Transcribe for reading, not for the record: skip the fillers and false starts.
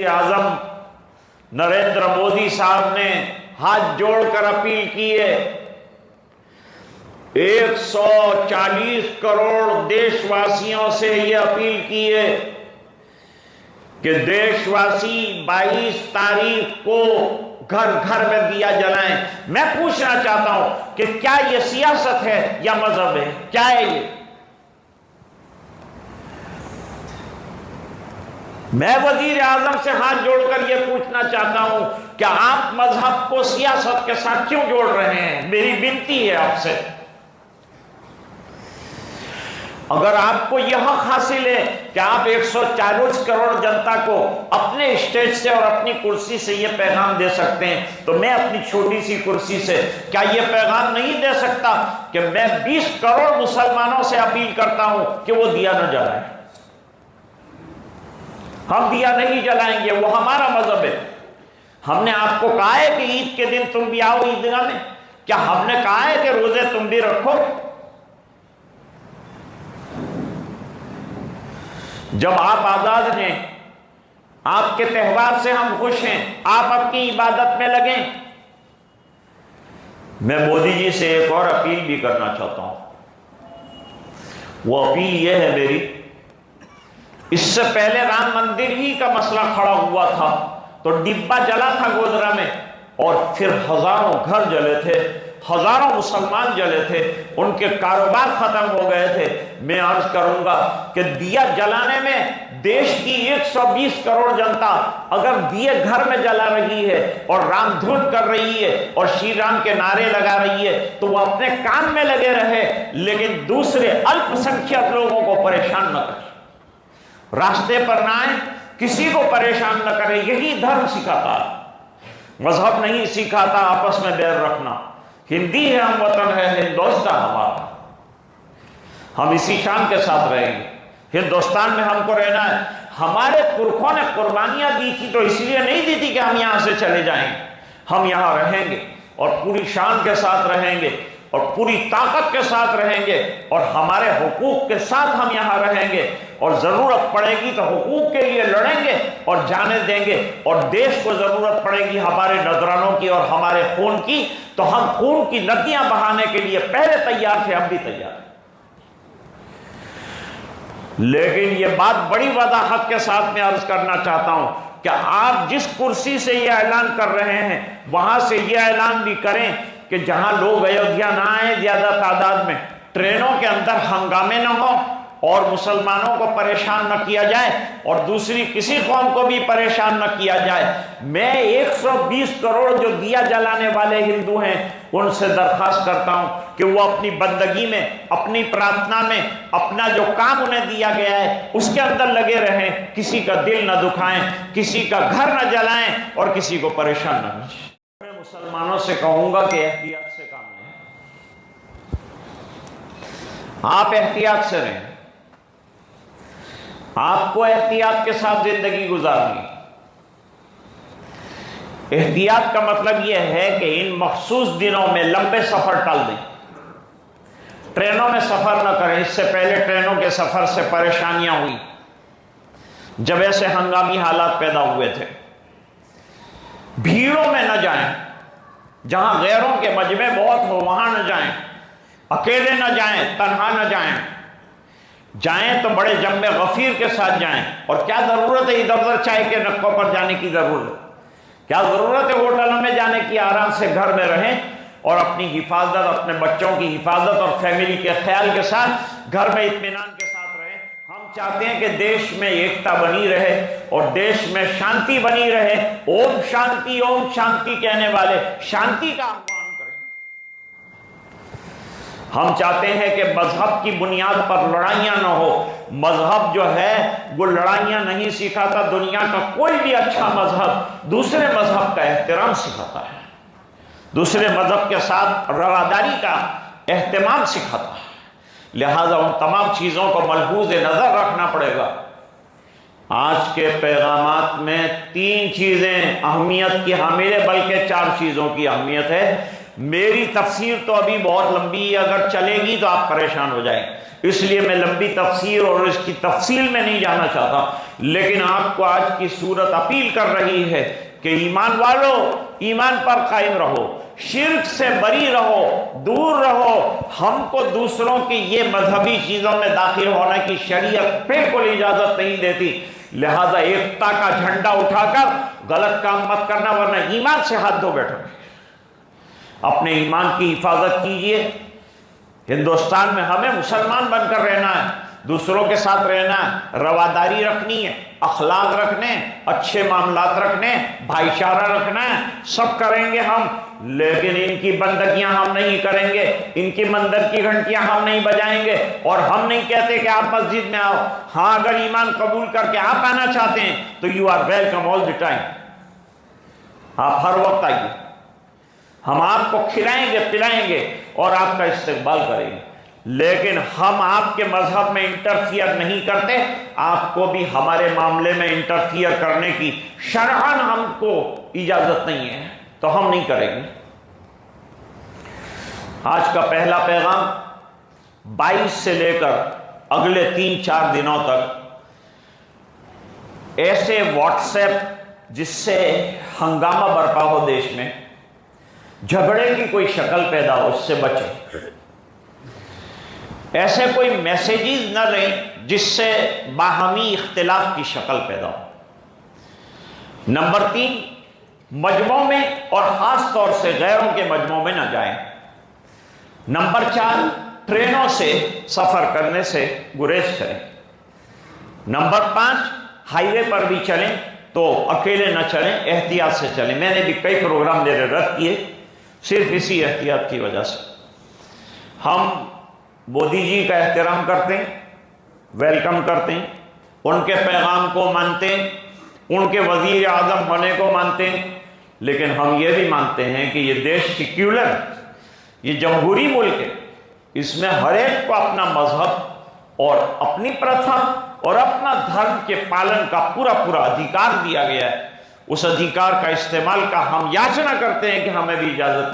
اعظم نریندر مودی صاحب نے ہاتھ جوڑ کر اپیل کی ہے 140 کروڑ دیش واسیوں سے یہ اپیل کی ہے کہ دیش واسی 22 تاریخ کو گھر گھر میں دیا جلائیں۔ میں پوچھنا چاہتا ہوں کہ کیا یہ سیاست ہے یا مذہب ہے؟ کیا ہے یہ؟ میں وزیر اعظم سے ہاتھ جوڑ کر یہ پوچھنا چاہتا ہوں کہ آپ مذہب کو سیاست کے ساتھ کیوں جوڑ رہے ہیں؟ میری بنتی ہے آپ سے، اگر آپ کو یہ حق حاصل ہے کہ آپ 140 کروڑ جنتا کو اپنے اسٹیج سے اور اپنی کرسی سے یہ پیغام دے سکتے ہیں، تو میں اپنی چھوٹی سی کرسی سے کیا یہ پیغام نہیں دے سکتا کہ میں 20 کروڑ مسلمانوں سے اپیل کرتا ہوں کہ وہ دیا نہ جلائیں؟ ہم دیا نہیں جلائیں گے، وہ ہمارا مذہب ہے۔ ہم نے آپ کو کہا ہے کہ عید کے دن تم بھی آؤ عیدگاہ میں؟ کیا ہم نے کہا ہے کہ روزے تم بھی رکھو؟ جب آپ آزاد ہیں، آپ کے تہوار سے ہم خوش ہیں، آپ اپنی عبادت میں لگیں۔ میں مودی جی سے ایک اور اپیل بھی کرنا چاہتا ہوں۔ وہ اپیل یہ ہے میری، اس سے پہلے رام مندر ہی کا مسئلہ کھڑا ہوا تھا تو ڈبہ جلا تھا گودرا میں، اور پھر ہزاروں گھر جلے تھے، ہزاروں مسلمان جلے تھے، ان کے کاروبار ختم ہو گئے تھے۔ میں عرض کروں گا کہ دیا جلانے میں دیش کی 120 کروڑ جنتا اگر دیے گھر میں جلا رہی ہے اور رام دھن کر رہی ہے اور شری رام کے نعرے لگا رہی ہے تو وہ اپنے کام میں لگے رہے، لیکن دوسرے الپ سنکھیک لوگوں کو پریشان نہ کرے، راستے پر نہ آئیں، کسی کو پریشان نہ کرے۔ یہی دھرم سکھاتا ہے، مذہب نہیں سکھاتا آپس میں بیر رکھنا۔ ہندی ہے ہم وطن ہے، ہندوستان ہمارا، ہم اسی شان کے ساتھ رہیں گے۔ ہندوستان میں ہم کو رہنا ہے۔ ہمارے پرکھوں نے قربانیاں دی تھی تو اس لیے نہیں دی تھی کہ ہم یہاں سے چلے جائیں، ہم یہاں رہیں گے اور پوری شان کے ساتھ رہیں گے اور پوری طاقت کے ساتھ رہیں گے اور ہمارے حقوق کے ساتھ ہم یہاں رہیں گے، اور ضرورت پڑے گی تو حقوق کے لیے لڑیں گے اور جانیں دیں گے، اور دیش کو ضرورت پڑے گی ہمارے نذرانوں کی اور ہمارے خون کی تو ہم خون کی ندیاں بہانے کے لیے پہلے تیار تھے، اب بھی تیار ہیں۔ لیکن یہ بات بڑی وضاحت کے ساتھ میں عرض کرنا چاہتا ہوں کہ آپ جس کرسی سے یہ اعلان کر رہے ہیں وہاں سے یہ اعلان بھی کریں کہ جہاں لوگ ایودھیا نہ آئیں زیادہ تعداد میں، ٹرینوں کے اندر ہنگامے نہ ہوں اور مسلمانوں کو پریشان نہ کیا جائے اور دوسری کسی قوم کو بھی پریشان نہ کیا جائے۔ میں 120 کروڑ جو دیا جلانے والے ہندو ہیں ان سے درخواست کرتا ہوں کہ وہ اپنی بندگی میں، اپنی پرارتھنا میں، اپنا جو کام انہیں دیا گیا ہے اس کے اندر لگے رہیں، کسی کا دل نہ دکھائیں، کسی کا گھر نہ جلائیں اور کسی کو پریشان نہ کریں۔ میں مسلمانوں سے کہوں گا کہ احتیاط سے کام لیں، آپ احتیاط سے رہیں، آپ کو احتیاط کے ساتھ زندگی گزارنی۔ احتیاط کا مطلب یہ ہے کہ ان مخصوص دنوں میں لمبے سفر ٹال دیں، ٹرینوں میں سفر نہ کریں۔ اس سے پہلے ٹرینوں کے سفر سے پریشانیاں ہوئی جب ایسے ہنگامی حالات پیدا ہوئے تھے۔ بھیڑوں میں نہ جائیں، جہاں غیروں کے مجمع بہت ہو وہاں نہ جائیں، اکیلے نہ جائیں، تنہا نہ جائیں، جائیں تو بڑے جمع غفیر کے ساتھ جائیں۔ اور کیا ضرورت ہے ادھر ادھر چائے کے نکوں پر جانے کی؟ ضرورت کیا ضرورت ہے ہوٹلوں میں جانے کی؟ آرام سے گھر میں رہیں اور اپنی حفاظت، اپنے بچوں کی حفاظت اور فیملی کے خیال کے ساتھ گھر میں اطمینان کے ساتھ رہیں۔ ہم چاہتے ہیں کہ دیش میں ایکتا بنی رہے اور دیش میں شانتی بنی رہے۔ اوم شانتی کہنے والے شانتی کا آہوان کریں۔ ہم چاہتے ہیں کہ مذہب کی بنیاد پر لڑائیاں نہ ہو۔ مذہب جو ہے وہ لڑائیاں نہیں سکھاتا۔ دنیا کا کوئی بھی اچھا مذہب دوسرے مذہب کا احترام سکھاتا ہے، دوسرے مذہب کے ساتھ رواداری کا اہتمام سکھاتا ہے۔ لہذا ان تمام چیزوں کو ملحوظ نظر رکھنا پڑے گا۔ آج کے پیغامات میں 3 چیزیں اہمیت کی حامل ہے، بلکہ 4 چیزوں کی اہمیت ہے۔ میری تفسیر تو ابھی بہت لمبی ہے، اگر چلے گی تو آپ پریشان ہو جائیں، اس لیے میں لمبی تفسیر اور اس کی تفصیل میں نہیں جانا چاہتا، لیکن آپ کو آج کی صورت اپیل کر رہی ہے کہ ایمان والو، ایمان پر قائم رہو، شرک سے بری رہو، دور رہو۔ ہم کو دوسروں کی یہ مذہبی چیزوں میں داخل ہونے کی شریعت بالکل اجازت نہیں دیتی، لہذا ایکتا کا جھنڈا اٹھا کر غلط کام مت کرنا، ورنہ ایمان سے ہاتھ دھو بیٹھو۔ اپنے ایمان کی حفاظت کیجئے۔ ہندوستان میں ہمیں مسلمان بن کر رہنا ہے، دوسروں کے ساتھ رہنا ہے، رواداری رکھنی ہے، اخلاق رکھنے، اچھے معاملات رکھنے، بھائی چارہ رکھنا ہے، سب کریں گے ہم، لیکن ان کی بندگیاں ہم نہیں کریں گے، ان کی مندر کی گھنٹیاں ہم نہیں بجائیں گے، اور ہم نہیں کہتے کہ آپ مسجد میں آؤ۔ ہاں، اگر ایمان قبول کر کے آپ آنا چاہتے ہیں تو you are welcome all the time, آپ ہر وقت آئیے، ہم آپ کو کھلائیں گے، پلائیں گے اور آپ کا استقبال کریں گے، لیکن ہم آپ کے مذہب میں انٹرفیئر نہیں کرتے، آپ کو بھی ہمارے معاملے میں انٹرفیئر کرنے کی شرعاً ہم کو اجازت نہیں ہے، تو ہم نہیں کریں گے۔ آج کا پہلا پیغام 22 سے لے کر اگلے 3-4 دنوں تک ایسے واٹس ایپ جس سے ہنگامہ برپا ہو دیش میں، جھگڑے کی کوئی شکل پیدا ہو، اس سے بچیں۔ ایسے کوئی میسیجز نہ لیں جس سے باہمی اختلاف کی شکل پیدا ہو۔ نمبر 3، مجموعوں میں اور خاص طور سے غیروں کے مجموعوں میں نہ جائیں۔ نمبر 4، ٹرینوں سے سفر کرنے سے گریز کریں۔ نمبر 5، ہائی وے پر بھی چلیں تو اکیلے نہ چلیں، احتیاط سے چلیں۔ میں نے بھی کئی پروگرام میرے رد کیے صرف اسی احتیاط کی وجہ سے۔ ہم مودی جی کا احترام کرتے ہیں، ویلکم کرتے ہیں، ان کے پیغام کو مانتے ہیں، ان کے وزیر اعظم ہونے کو مانتے ہیں، لیکن ہم یہ بھی مانتے ہیں کہ یہ دیش سیکولر، یہ جمہوری ملک ہے، اس میں ہر ایک کو اپنا مذہب اور اپنی پرتھا اور اپنا دھرم کے پالن کا پورا ادھیکار دیا گیا ہے۔ اس ادھیکار کا استعمال کا ہم یاچنا کرتے ہیں کہ ہمیں بھی اجازت نہیں۔